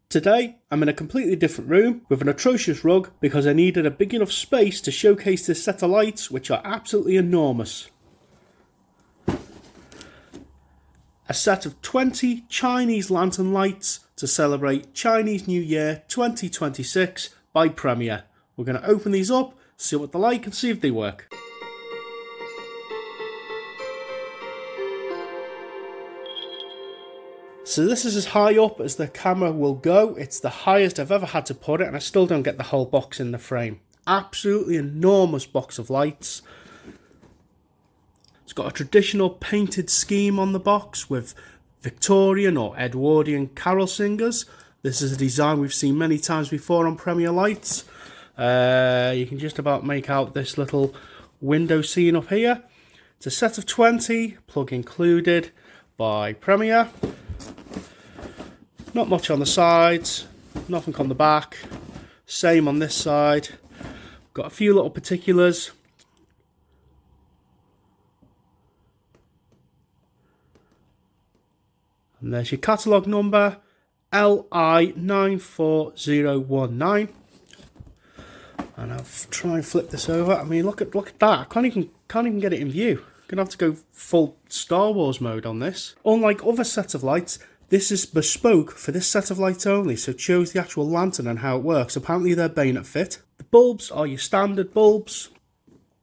Today, I'm in a completely different room with an atrocious rug because I needed a big enough space to showcase this set of lights, which are absolutely enormous. A set of 20 Chinese lantern lights to celebrate Chinese New Year 2026 by Premier. We're going to open these up, see what they're like and see if they work. So this is as high up as the camera will go. It's the highest I've ever had to put it, and I still don't get the whole box in the frame. Absolutely enormous box of lights. It's got a traditional painted scheme on the box with Victorian or Edwardian carol singers. This is a design we've seen many times before on Premier lights. You can just about make out this little window scene up here. It's a set of 20, plug included, by Premier. Not much on the sides, nothing on the back. Same on this side. Got a few little particulars. And there's your catalogue number, LI94019. And I'll try and flip this over. I mean, look at that. I can't even get it in view. Gonna have to go full Star Wars mode on this. Unlike other sets of lights, this is bespoke for this set of lights only, so it shows the actual lantern and how it works. Apparently they're bayonet fit. The bulbs are your standard bulbs.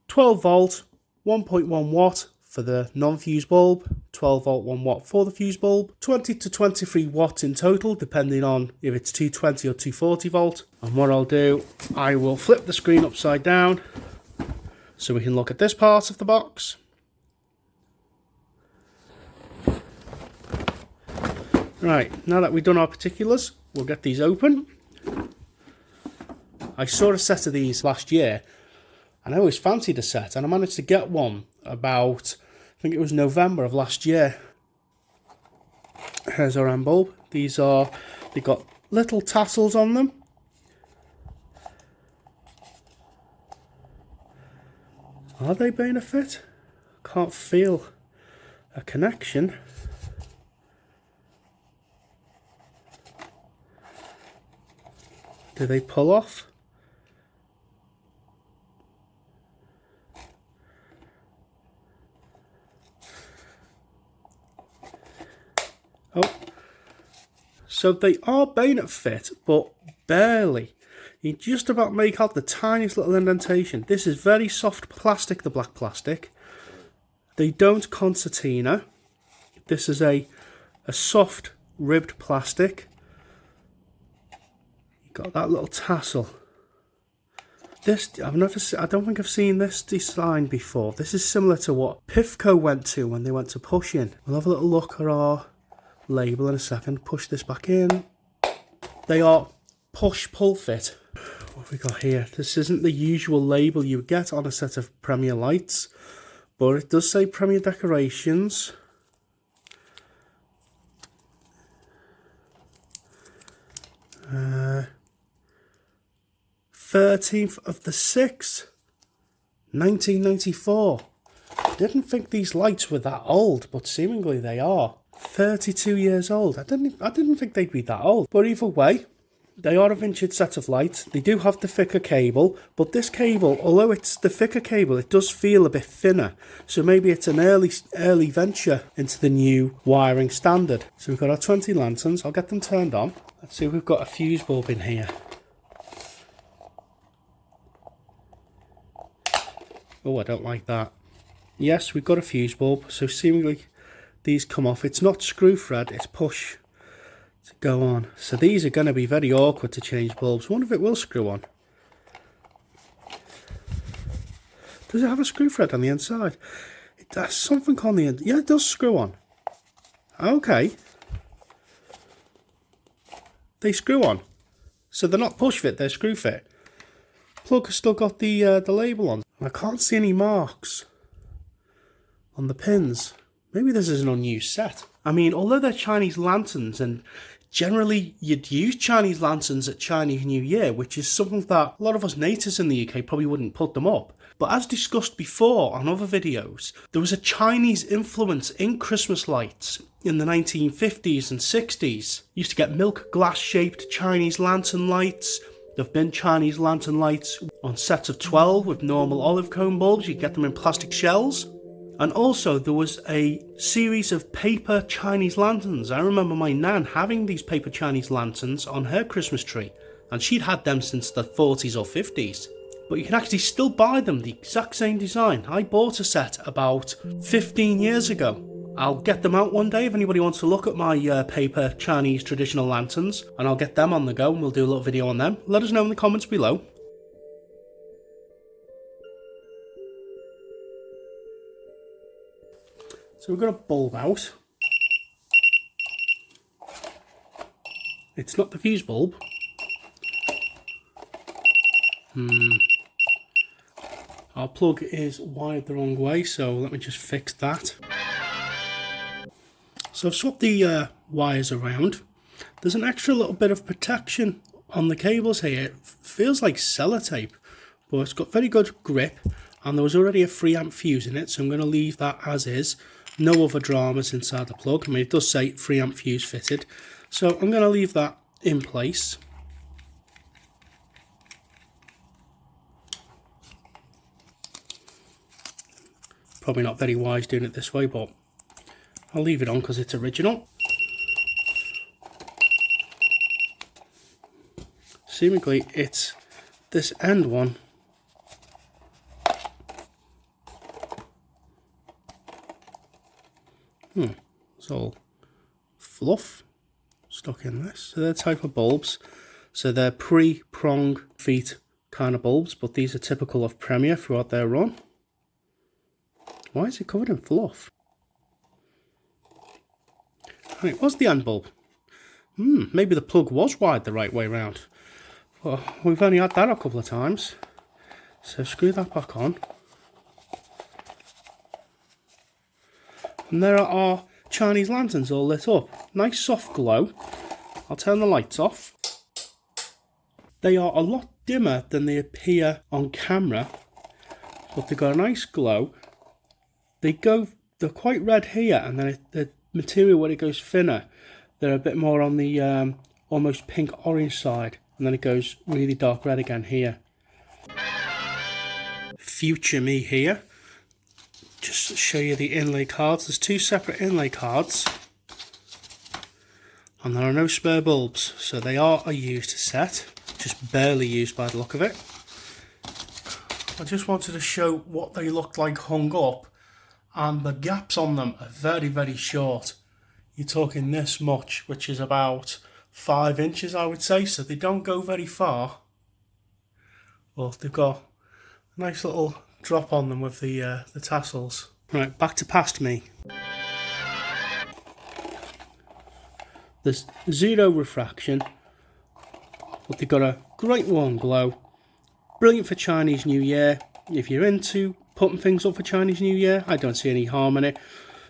12 volt, 1.1 watt for the non-fuse bulb, 12 volt 1 watt for the fuse bulb, 20 to 23 watts in total, depending on if it's 220 or 240 volt. And what I'll do, I will flip the screen upside down so we can look at this part of the box. Right, now that we've done our particulars, we'll get these open. I saw a set of these last year, and I always fancied a set, and I managed to get one about, I think it was November of last year. Here's our end bulb. They've got little tassels on them. Are they bayonet fit? Can't feel a connection. Do they pull off? Oh. So they are bayonet fit, but barely. You just about make out the tiniest little indentation. This is very soft plastic, the black plastic. They don't concertina. This is a soft ribbed plastic. Got that little tassel. This, I don't think I've seen this design before. This is similar to what Pifco went to when they went to push in. We'll have a little look at our label in a second. Push this back in. They are push-pull fit. What have we got here? This isn't the usual label you would get on a set of Premier lights, but it does say Premier Decorations. 13th of the 6th, 1994. Didn't think these lights were that old, but seemingly they are. 32 years old. I didn't think they'd be that old. But either way, they are a vintage set of lights. They do have the thicker cable, but this cable, although it's the thicker cable, it does feel a bit thinner. So maybe it's an early venture into the new wiring standard. So we've got our 20 lanterns. I'll get them turned on. Let's see if we've got a fuse bulb in here. Oh, I don't like that. Yes, we've got a fuse bulb, so seemingly these come off. It's not screw thread, it's push to go on. So these are going to be very awkward to change bulbs. I wonder if it will screw on. Does it have a screw thread on the inside? It has something on the end. Yeah, it does screw on. Okay. They screw on. So they're not push fit, they're screw fit. Plug has still got the label on. I can't see any marks on the pins. Maybe this is an unused set. I mean, although they're Chinese lanterns, and generally you'd use Chinese lanterns at Chinese New Year, which is something that a lot of us natives in the UK probably wouldn't put them up. But as discussed before on other videos, there was a Chinese influence in Christmas lights in the 1950s and 60s. You used to get milk glass shaped Chinese lantern lights. There have been Chinese lantern lights on sets of 12 with normal olive cone bulbs. You get them in plastic shells. And also there was a series of paper Chinese lanterns. I remember my nan having these paper Chinese lanterns on her Christmas tree, and she'd had them since the 40s or 50s. But you can actually still buy them, the exact same design. I bought a set about 15 years ago. I'll get them out one day if anybody wants to look at my paper Chinese traditional lanterns, and I'll get them on the go and we'll do a little video on them. Let us know in the comments below. So we've got a bulb out. It's not the fuse bulb. Our plug is wired the wrong way, so let me just fix that. So I've swapped the wires around. There's an extra little bit of protection on the cables here. It feels like sellotape, but it's got very good grip, and there was already a 3 amp fuse in it, so I'm going to leave that as is. No other dramas inside the plug. I mean, it does say 3 amp fuse fitted, so I'm going to leave that in place. Probably not very wise doing it this way, but I'll leave it on because it's original. Seemingly it's this end one. It's all fluff stuck in this. So they're type of bulbs. So they're pre-prong feet kind of bulbs, but these are typical of Premier throughout their run. Why is it covered in fluff? And it was the end bulb. Maybe the plug was wired the right way around. Well, we've only had that a couple of times. So screw that back on. And there are our Chinese lanterns all lit up. Nice soft glow. I'll turn the lights off. They are a lot dimmer than they appear on camera, but they've got a nice glow. They're quite red here, and then the material when it goes thinner, they're a bit more on the almost pink orange side, and then it goes really dark red again here. Future me here. Just to show you the inlay cards. There's 2 separate inlay cards, and there are no spare bulbs, so they are a used set, just barely used by the look of it. I just wanted to show what they looked like hung up, and the gaps on them are very, very short. You're talking this much, which is about 5 inches, I would say, so they don't go very far. Well, they've got a nice little drop on them with the tassels. Right, back to past me. There's 0 refraction, but they've got a great warm glow. Brilliant for Chinese New Year. If you're into putting things up for Chinese New Year, I don't see any harm in it.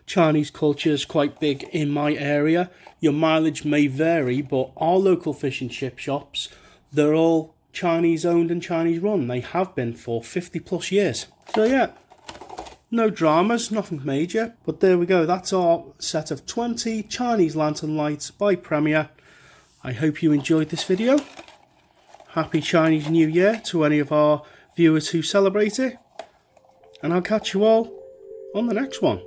Chinese culture is quite big in my area. Your mileage may vary, but our local fish and chip shops, they're all Chinese owned and Chinese run. They have been for 50 plus years. So yeah, no dramas, nothing major, but there we go. That's our set of 20 Chinese lantern lights by Premier. I hope you enjoyed this video. Happy Chinese New Year to any of our viewers who celebrate it, and I'll catch you all on the next one.